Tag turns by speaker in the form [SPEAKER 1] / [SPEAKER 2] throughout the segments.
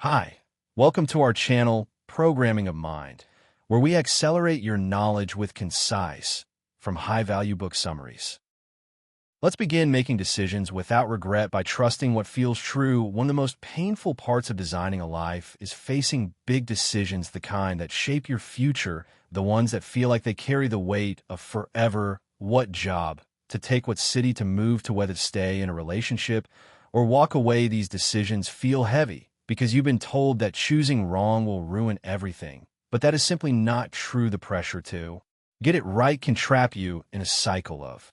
[SPEAKER 1] Hi, welcome to our channel, Programming of Mind, where we accelerate your knowledge with concise, from high-value book summaries. Let's begin making decisions without regret by trusting what feels true. One of the most painful parts of designing a life is facing big decisions, the kind that shape your future, the ones that feel like they carry the weight of forever. What job to take, what city to move to, whether to stay in a relationship or walk away. These decisions feel heavy because you've been told that choosing wrong will ruin everything. But that is simply not true. The pressure to get it right can trap you in a cycle of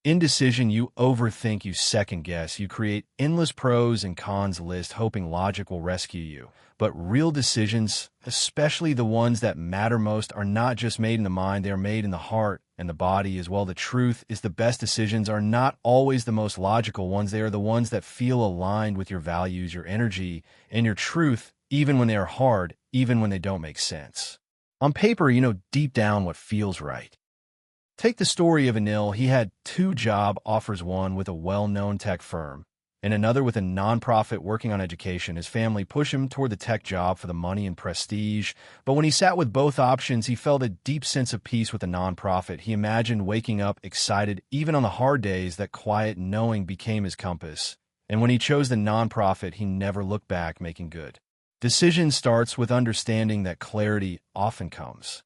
[SPEAKER 1] indecision. You overthink, you second-guess, you create endless pros and cons list, hoping logic will rescue you. But real decisions, especially the ones that matter most, are not just made in the mind, they are made in the heart and the body as well. The truth is, the best decisions are not always the most logical ones. They are the ones that feel aligned with your values, your energy, and your truth, even when they are hard, even when they don't make sense. On paper, you know deep down what feels right. Take the story of Anil. He had two job offers, one with a well-known tech firm and another with a nonprofit working on education. His family pushed him toward the tech job for the money and prestige, but when he sat with both options, he felt a deep sense of peace with the nonprofit. He imagined waking up excited even on the hard days. That quiet knowing became his compass, and when he chose the nonprofit, he never looked back. Making good decisions starts with understanding that clarity often comes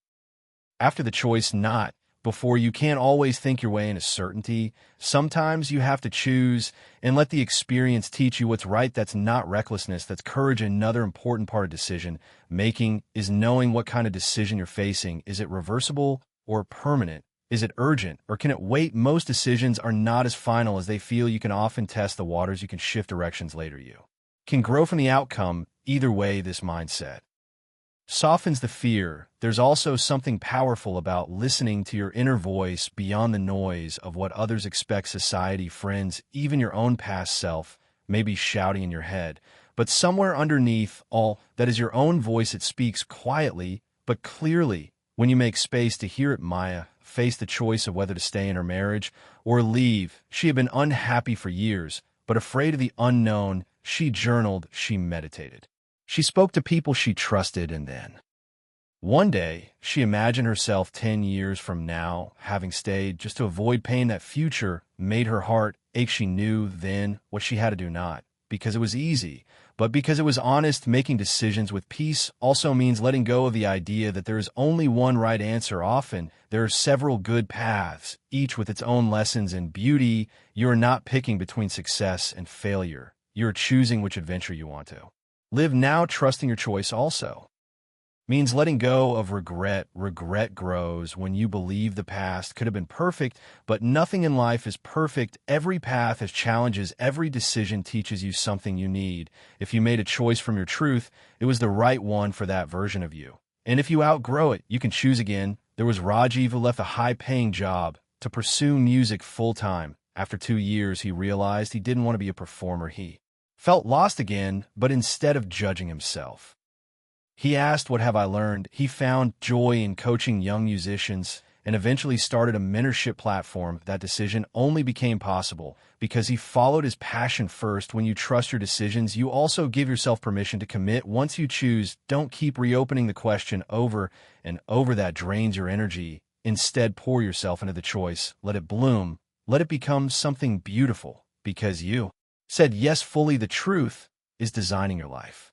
[SPEAKER 1] after the choice, not before. You can't always think your way into certainty. Sometimes you have to choose and let the experience teach you what's right. That's not recklessness, that's courage. Another important part of decision making is knowing what kind of decision you're facing. Is it reversible or permanent? Is it urgent or can it wait? Most decisions are not as final as they feel. You can often test the waters, you can shift directions later. You can grow from the outcome. Either way, this mindset softens the fear. There's also something powerful about listening to your inner voice beyond the noise of what others expect, society, friends, even your own past self may be shouting in your head. But somewhere underneath all that is your own voice. It speaks quietly but clearly. When you make space to hear it, Maya faced the choice of whether to stay in her marriage or leave. She had been unhappy for years, but afraid of the unknown. She journaled, she meditated. She spoke to people she trusted, and then one day, she imagined herself 10 years from now, having stayed just to avoid pain. That future made her heart ache. She knew then what she had to do, not because it was easy, but because it was honest. Making decisions with peace also means letting go of the idea that there is only one right answer. Often, there are several good paths, each with its own lessons and beauty. You are not picking between success and failure. You are choosing which adventure you want to live now. Trusting your choice also means letting go of regret. Regret grows when you believe the past could have been perfect, but nothing in life is perfect. Every path has challenges. Every decision teaches you something you need. If you made a choice from your truth, it was the right one for that version of you. And if you outgrow it, you can choose again. There was Rajiv, who left a high-paying job to pursue music full-time. After 2 years, he realized he didn't want to be a performer. He felt lost again, but instead of judging himself, he asked, what have I learned? He found joy in coaching young musicians and eventually started a mentorship platform. That decision only became possible because he followed his passion first. When you trust your decisions, you also give yourself permission to commit. Once you choose, don't keep reopening the question over and over. That drains your energy. Instead, pour yourself into the choice. Let it bloom. Let it become something beautiful because you said yes fully. The truth is, designing your life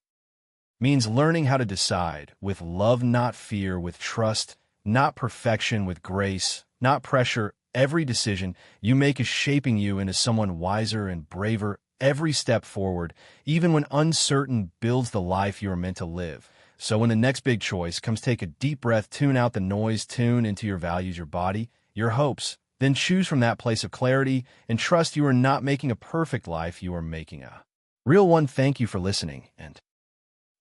[SPEAKER 1] means learning how to decide with love, not fear, with trust, not perfection, with grace, not pressure. Every decision you make is shaping you into someone wiser and braver. Every step forward, even when uncertain, builds the life you are meant to live. So when the next big choice comes, take a deep breath, tune out the noise, tune into your values, your body, your hopes. Then choose from that place of clarity and trust you are not making a perfect life, you are making a real one. Thank you for listening, and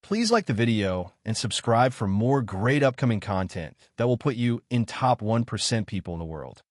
[SPEAKER 1] please like the video and subscribe for more great upcoming content that will put you in top 1% people in the world.